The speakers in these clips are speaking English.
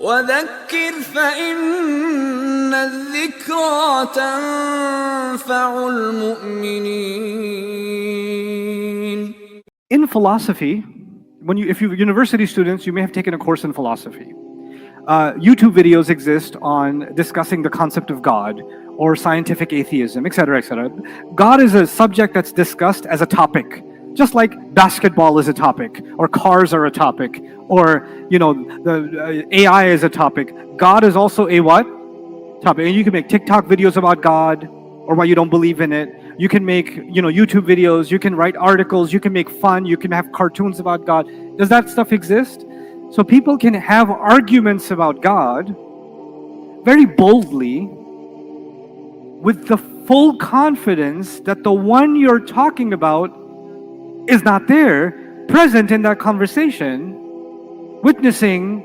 وذكر فإن الذكرى تنفع المؤمنين. In philosophy, if you're university students, you may have taken a course in philosophy. YouTube videos exist on discussing the concept of God or scientific atheism, etc., etc. God is a subject that's discussed as a topic, just like basketball is a topic, or cars are a topic, or the AI is a topic. God is also a what? Topic. And you can make TikTok videos about God or why you don't believe in it. You can make YouTube videos. You can write articles. You can make fun. You can have cartoons about God. Does that stuff exist? So people can have arguments about God very boldly with the full confidence that the one you're talking about is not there, present in that conversation, witnessing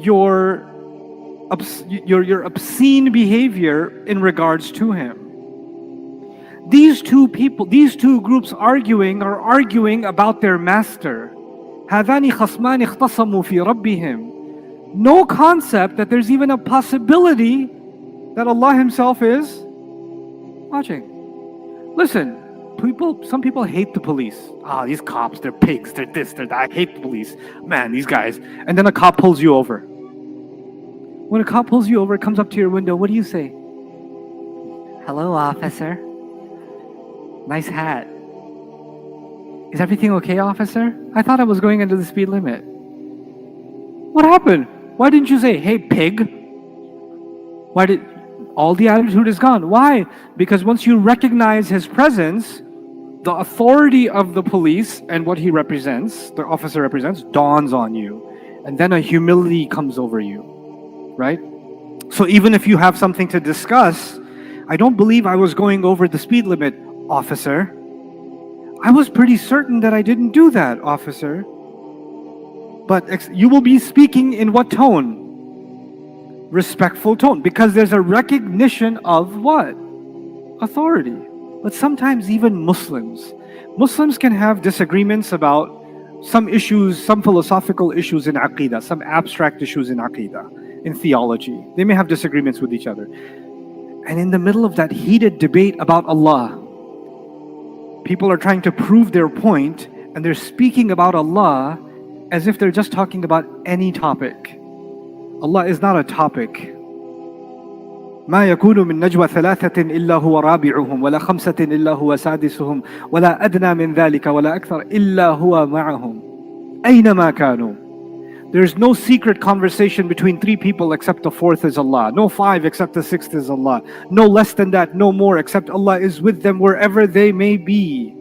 your obscene behavior in regards to him. These two groups are arguing about their master. هذان خصمان اختصموا في ربهم. No concept that there's even a possibility that Allah Himself is watching. Listen, some people hate the police. These cops, they're pigs, they're this, they're that. I hate the police. Man, these guys. And then a cop pulls you over. When a cop pulls you over, comes up to your window, what do you say? Hello, officer. Nice hat. Is everything okay, officer? I thought I was going under the speed limit. What happened? Why didn't you say, hey, pig? All the attitude is gone. Why? Because once you recognize his presence, the authority of the police and what he represents, the officer represents, dawns on you. And then a humility comes over you, right? So even if you have something to discuss, I don't believe I was going over the speed limit, officer. I was pretty certain that I didn't do that, officer. But you will be speaking in what tone? Respectful tone, because there's a recognition of what? Authority. But sometimes even Muslims can have disagreements about some issues, some philosophical issues in Aqidah, some abstract issues in Aqidah, in theology. They may have disagreements with each other. And in the middle of that heated debate about Allah, people are trying to prove their point, and they're speaking about Allah as if they're just talking about any topic. Allah is not a topic. ما يكون من نجوى ثلاثة إلا هو رابعهم ولا خمسة إلا هو سادسهم ولا أدنى من ذلك ولا أكثر إلا هو معهم أينما كانوا. There's no secret conversation between three people except the fourth is Allah. No five except the sixth is Allah. No less than that, no more, except Allah is with them wherever they may be.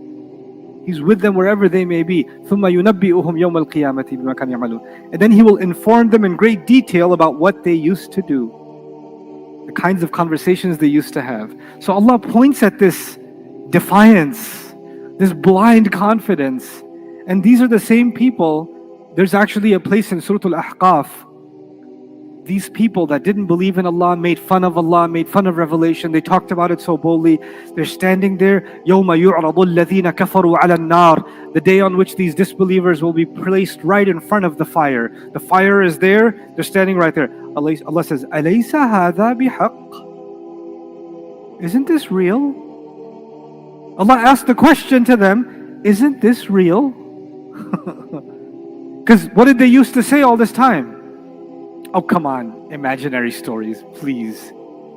He's with them wherever they may be. ثُمَّ يُنَبِّئُهُمْ يَوْمَ الْقِيَامَةِ بِمَا كَانُوا يَعْمَلُونَ. And then He will inform them in great detail about what they used to do, the kinds of conversations they used to have. So Allah points at this defiance, this blind confidence. And these are the same people. There's actually a place in Surah Al-Ahqaf. These people that didn't believe in Allah, made fun of Allah, made fun of revelation, they talked about it so boldly. They're standing there, يَوْمَ يُعْرَضُ الَّذِينَ كَفَرُوا عَلَى النَّارِ, the day on which these disbelievers will be placed right in front of the fire. The fire is there, they're standing right there. Allah says, أَلَيْسَ هَذَا بِحَقٍّ? Isn't this real? Allah asked the question to them, isn't this real? Because what did they used to say all this time? Oh, come on, imaginary stories, please.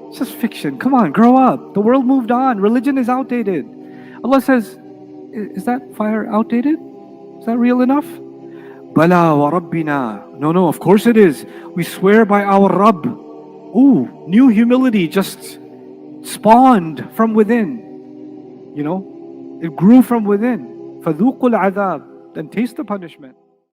It's just fiction. Come on, grow up. The world moved on. Religion is outdated. Allah says, is that fire outdated? Is that real enough? Bala wa Rabbina. No, of course it is. We swear by our Rabb. Ooh, new humility just spawned from within. It grew from within. فَذُوقُوا الْعَذَابِ. Then taste the punishment.